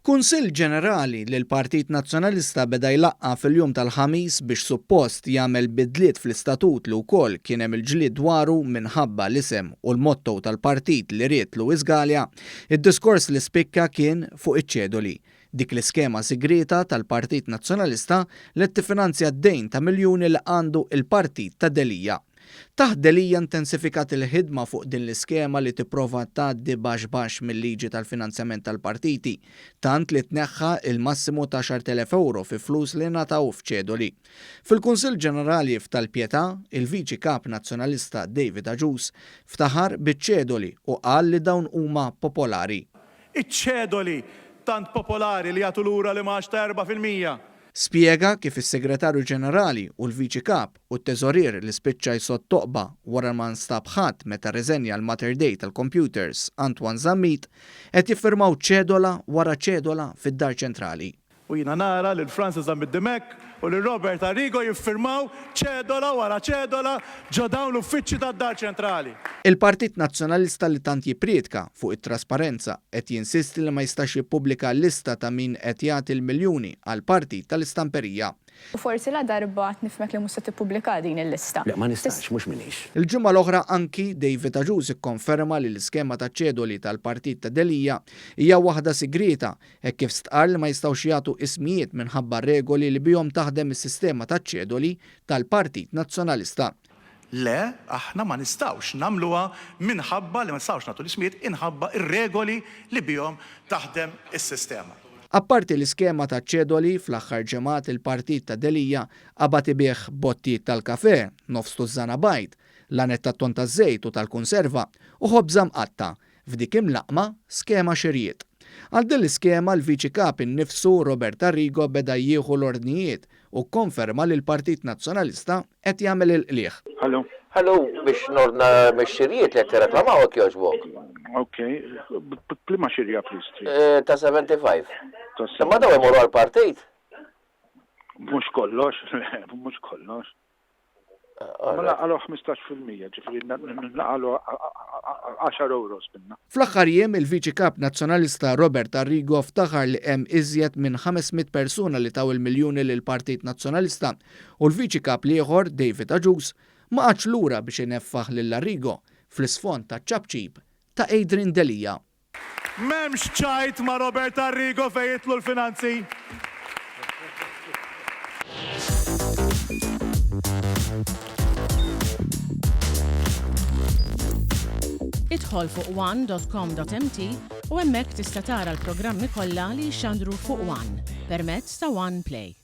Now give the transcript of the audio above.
Kunsill Ġenerali li l-Partit Nazzjonalista beda jlaqqa fil-jum tal-ħamis biex suppost jagħmel bidliet fl-istatut li wkoll kien hemm il-ġlied dwaru minħabba l-isem u l-motto tal-partit li ried Luis Galea, id-diskors li spikka kien fuq iċ-ċedoli. Dik l-iskema sigreta tal-Partit Nazzjonalista li tiffinanzja d-dejn ta' miljuni li għandu il-Partit ta' Delija. Taħt Delija intensifikat il-ħidma fuq din l-iskema li tipprova tgħaddi baxx mill-liġi tal-finanzjament tal-partiti, tant li tneħħa il-massimu ta' 10,000 euro fi flus li ngħataw f'ċedoli. Fil-Kunsill Ġenerali tal-Pjetà, il-Viċi Kap Nazzjonalista David Agius ftaħar biċ-ċedoli u qal li dawn huma popolari. Iċ-ċedoli tant popolari li jagħtu lura li max ta' 4%. Spjega kif is-Segretarju Ġenerali u l-Viċi Kap u t-Teżorier li spiċċa jsod toqba wara ma nstab ħadd meta reżenja l-Mater Dei tal-Computers Antoine Zammit qed jiffirmaw ċedola wara ċedola fid-Dar Ċentrali. U jiena nara lil Francis Zammit u lil Robert Arrigo jiffirmaw ċedola wara ċedola ġo dawn l-uffiċċji tad-Dar Ċentrali. Il-Partit Nazzjonalista li tant jippriedka fuq it-trasparenza qed jinsisti li ma jistax jippubblika l-lista ta' min qed jagħti l-miljuni għal partit tal-istamperija. U forsi la darba nifmek li mhux se tippubblika din il-lista. Ma nistax, mhux minix. Il-ġimgħa l-oħra anki David Agius ikkonferma li l-iskema ta' ċedoli tal-Partit ta' Delija hija waħda sigrita hekk kif stqar li ma jistgħux jagħtu ismijiet minħabba regoli li bihom taħdem is-sistema ta' ċedoli tal-Partit Nazzjonalista. Le, aħna ma nistawx namluha minħabba li ma nistawx nagħtu l-ismijiet inħabba ir-regoli li bihom taħdem is-sistema. Apparti l-iskema ta' ċedoli fl-aħħar ġimgħat il-Partit ta' Delija qabad ibih bottijiet tal-kafè, nofs tużżana bajt, lanet ta' ton taż-żejt u tal-kunserva u ħobża mqatta f'dik imlaqma skema xirjiet. Għal din l-iskema l-Viċi Kap innifsu Robert Arrigo beda jieħu l-ordnijiet u konferma li l-Partit Nazzjonalista qed jagħmel il-qlieħ. Ħallu biex nordna mexxirijiet li qed tirreklamawek jogħġbok. Ok, plima xirja plistri. Ta' 75. Ma daw imorru għal-partit? Mux kollox, mux kollox. Ma laqalu 15%, ġifri naqalu 10 euros minna. Fl-aħħar jiem il-Viċi Kap Nazzjonalista Robert Arrigo ftaħar li hemm iżjed minn 500 persuna li taw il-miljuni lil Partit Nazzjonalista u l-Viċi Kap ieħor David Agius ma għadx lura biex ineffaħ lil Arrigo fl-isfond ta' ċabċib ta' Adrian Delija. M'hemmx ċajt ma' Robert Arrigo fejn jitlu l-finanzi. Idħol fuq one.com.mt u hemmhekk tista' tara l-programmi kollha li jxandru fuq One permezz ta' One Play.